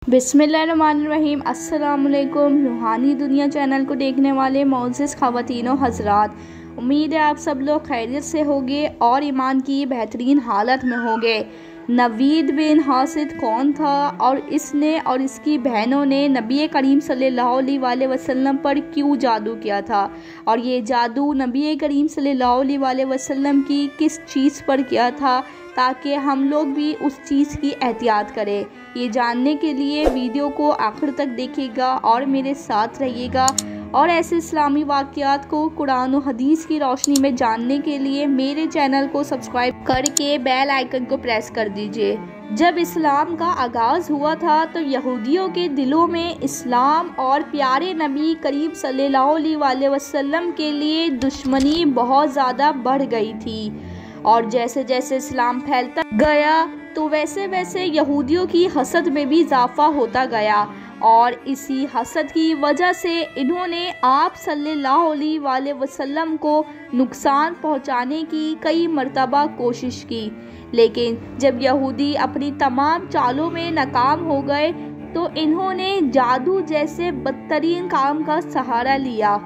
बिस्मिल्लाहिर्रहमानिर्रहीम। अस्सलामुअलैकुम। रूहानी दुनिया चैनल को देखने वाले मोअज़्ज़िज़ ख़वातीनो हज़रात, उम्मीद है आप सब लोग खैरियत से होंगे और ईमान की बेहतरीन हालत में होंगे। नवीद बिन हासिद कौन था और इसने और इसकी बहनों ने नबी करीम सल्लल्लाहु अलैहि वसल्लम पर क्यों जादू किया था, और ये जादू नबी करीम सल्लल्लाहु अलैहि वसल्लम की किस चीज़ पर किया था, ताकि हम लोग भी उस चीज़ की एहतियात करें। ये जानने के लिए वीडियो को आखिर तक देखिएगा और मेरे साथ रहिएगा। और ऐसे इस्लामी वाक़यात को कुरान और हदीस की रोशनी में जानने के लिए मेरे चैनल को सब्सक्राइब करके बेल आइकन को प्रेस कर दीजिए। जब इस्लाम का आगाज़ हुआ था तो यहूदियों के दिलों में इस्लाम और प्यारे नबी करीम सल्लल्लाहु अलैहि वसल्लम के लिए दुश्मनी बहुत ज़्यादा बढ़ गई थी, और जैसे जैसे इस्लाम फैलता गया तो वैसे वैसे यहूदियों की हसद में भी इजाफा होता गया, और इसी हसद की वजह से इन्होंने आप सल्लल्लाहु अलैहि वसल्लम को नुकसान पहुंचाने की कई मर्तबा कोशिश की। लेकिन जब यहूदी अपनी तमाम चालों में नाकाम हो गए तो इन्होंने जादू जैसे बदतरीन काम का सहारा लिया,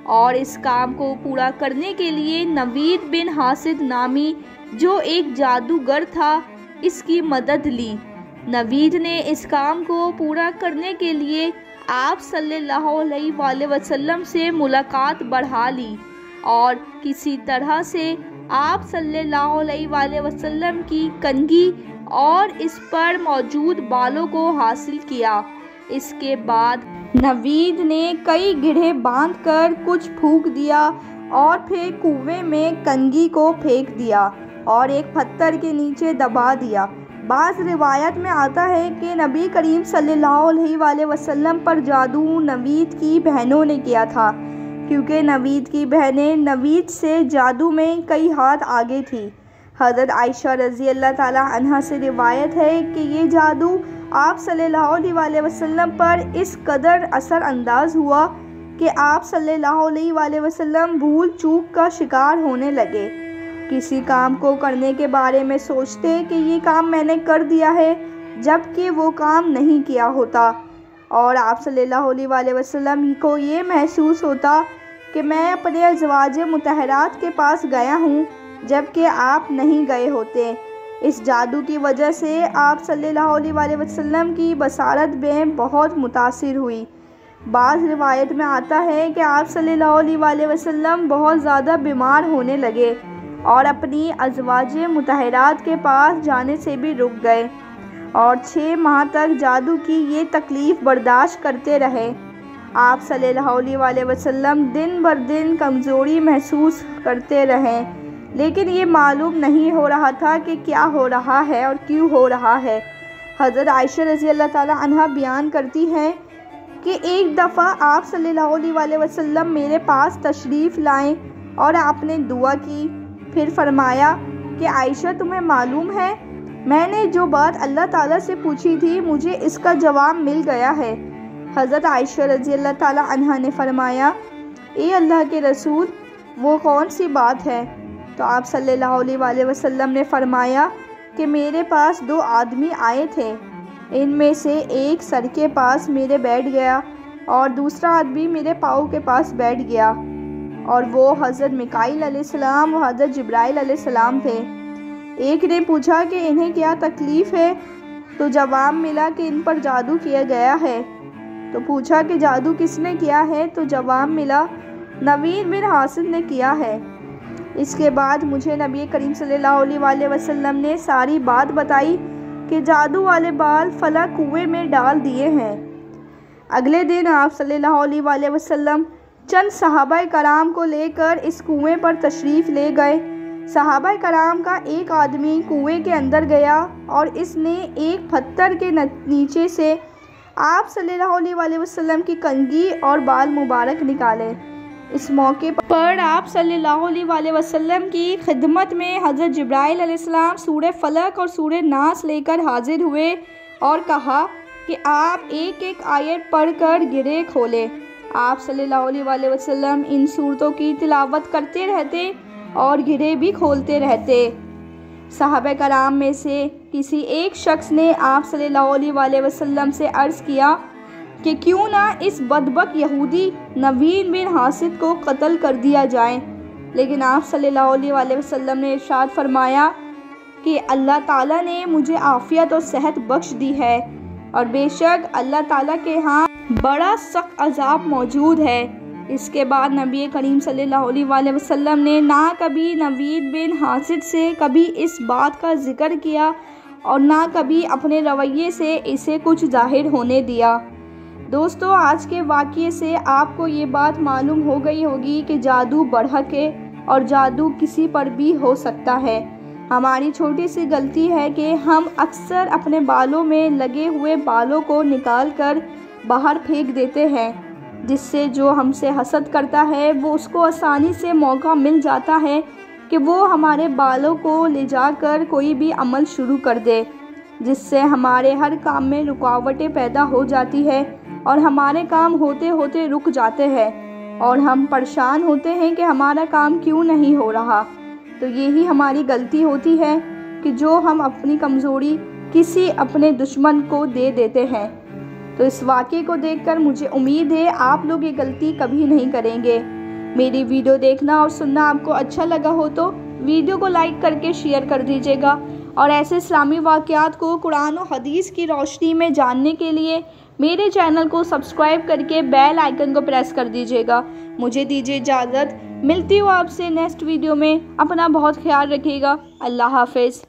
और इस काम को पूरा करने के लिए नवीद बिन हासिद नामी जो एक जादूगर था, इसकी मदद ली। नवीद ने इस काम को पूरा करने के लिए आप सल्लल्लाहु अलैहि वसल्लम से मुलाकात बढ़ा ली और किसी तरह से आप सल्लल्लाहु अलैहि वसल्लम की कंघी और इस पर मौजूद बालों को हासिल किया। इसके बाद नवीद ने कई गिढ़े बांधकर कुछ फूंक दिया और फिर कुएं में कंघी को फेंक दिया और एक पत्थर के नीचे दबा दिया। बाज़ रिवायत में आता है कि नबी करीम सल्लल्लाहु अलैहि वसल्लम पर जादू नवीद की बहनों ने किया था, क्योंकि नवीद की बहनें नवीद से जादू में कई हाथ आगे थी। हज़रत आयशा रज़ी अल्लाह ताला अन्हा से रिवायत है कि ये जादू आप सल्लल्लाहु अलैहि वसल्लम पर इस कदर असर अंदाज हुआ कि आप सल्लल्लाहु अलैहि वसल्लम भूल चूक का शिकार होने लगे। किसी काम को करने के बारे में सोचते कि ये काम मैंने कर दिया है, जबकि वो काम नहीं किया होता, और आप सल्लल्लाहु अलैहि वसल्लम को ये महसूस होता कि मैं अपने अज़वाज मुतहरात के पास गया हूँ, जबकि आप नहीं गए होते। इस जादू की वजह से आप सल्लल्लाहु अलैहि वसल्लम की बसारत में बहुत मुतासिर हुई। बाज़ रिवायत में आता है कि आप सल्लल्लाहु अलैहि वसल्लम बहुत ज़्यादा बीमार होने लगे और अपनी अज़वाज मुतहरात के पास जाने से भी रुक गए, और 6 माह तक जादू की ये तकलीफ़ बर्दाश्त करते रहे। आप सल्लल्लाहु अलैहि वसल्लम दिन बर दिन कमज़ोरी महसूस करते रहे, लेकिन ये मालूम नहीं हो रहा था कि क्या हो रहा है और क्यों हो रहा है। हज़रत आयशा रज़ी अल्लाह ताला अन्हा बयान करती हैं कि एक दफ़ा आप सल्लल्लाहु अलैहि वसल्लम मेरे पास तशरीफ़ लाएं और आपने दुआ की। फिर फरमाया कि आयशा, तुम्हें मालूम है मैंने जो बात अल्लाह ताला से पूछी थी, मुझे इसका जवाब मिल गया है। हज़रत आयशा रज़ी अल्लाह ताला अन्हा ने फरमाया, ए अल्लाह के रसूल, वो कौन सी बात है? तो आप सल्लल्लाहु अलैहि वसल्लम ने फरमाया कि मेरे पास 2 आदमी आए थे, इनमें से एक सर के पास मेरे बैठ गया और दूसरा आदमी मेरे पाँव के पास बैठ गया, और वो हज़रत मिकाईल अलैहिस्सलाम और हज़रत जिब्राईल अलैहिस्सलाम थे। एक ने पूछा कि इन्हें क्या तकलीफ़ है, तो जवाब मिला कि इन पर जादू किया गया है। तो पूछा कि जादू किसने किया है, तो जवाब मिला नवीद बिन हासिद ने किया है। इसके बाद मुझे नबी करीम सल्लल्लाहु अलैहि वसल्लम ने सारी बात बताई कि जादू वाले बाल फला कुएं में डाल दिए हैं। अगले दिन आप सल्लल्लाहु अलैहि वसल्लम चंद सहाबाए कराम को लेकर इस कुएं पर तशरीफ़ ले गए। सहाबाए कराम का एक आदमी कुएं के अंदर गया और इसने एक पत्थर के नीचे से आप सल्लल्लाहु अलैहि वसल्लम की कंघी और बाल मुबारक निकाले। इस मौके पर आप सल्लल्लाहु अलैहि वसल्लम की खिदमत में हज़रत जिब्राईल अलैहिस्सलाम सूरह फलक और सूरह नास लेकर हाजिर हुए और कहा कि आप एक एक आयत पढ़कर गिरे खोले। आप सल्लल्लाहु अलैहि वसल्लम इन सूरतों की तिलावत करते रहते और गिरे भी खोलते रहते। सहाबा कराम में से किसी एक शख्स ने आप सल्लल्लाहु अलैहि वसल्लम से अर्ज़ किया कि क्यों ना इस बदबक यहूदी नवीद बिन हासिद को कत्ल कर दिया जाए। लेकिन आप सल्लल्लाहु अलैहि वसल्लम ने इरशाद फरमाया कि अल्लाह ताला ने मुझे आफ़ियत और सेहत बख्श दी है और बेशक अल्लाह ताला के यहाँ बड़ा सख्त अज़ाब मौजूद है। इसके बाद नबी करीम सल्लल्लाहु अलैहि वसल्लम ने ना कभी नवीद बिन हासिद से कभी इस बात का ज़िक्र किया और ना कभी अपने रवैये से इसे कुछ ज़ाहिर होने दिया। दोस्तों, आज के वाक़ये से आपको ये बात मालूम हो गई होगी कि जादू बढ़क है और जादू किसी पर भी हो सकता है। हमारी छोटी सी गलती है कि हम अक्सर अपने बालों में लगे हुए बालों को निकाल कर बाहर फेंक देते हैं, जिससे जो हमसे हसद करता है वो उसको आसानी से मौका मिल जाता है कि वो हमारे बालों को ले जाकर कोई भी अमल शुरू कर दे, जिससे हमारे हर काम में रुकावटें पैदा हो जाती है और हमारे काम होते होते रुक जाते हैं और हम परेशान होते हैं कि हमारा काम क्यों नहीं हो रहा। तो यही हमारी गलती होती है कि जो हम अपनी कमज़ोरी किसी अपने दुश्मन को दे देते हैं। तो इस वाक़ये को देखकर मुझे उम्मीद है आप लोग ये गलती कभी नहीं करेंगे। मेरी वीडियो देखना और सुनना आपको अच्छा लगा हो तो वीडियो को लाइक करके शेयर कर दीजिएगा और ऐसे इस्लामी वाक़यात को कुरान और हदीस की रोशनी में जानने के लिए मेरे चैनल को सब्सक्राइब करके बेल आइकन को प्रेस कर दीजिएगा। मुझे दीजिए इजाज़त, मिलती हूँ आपसे नेक्स्ट वीडियो में। अपना बहुत ख्याल रखिएगा। अल्लाह हाफ़िज़।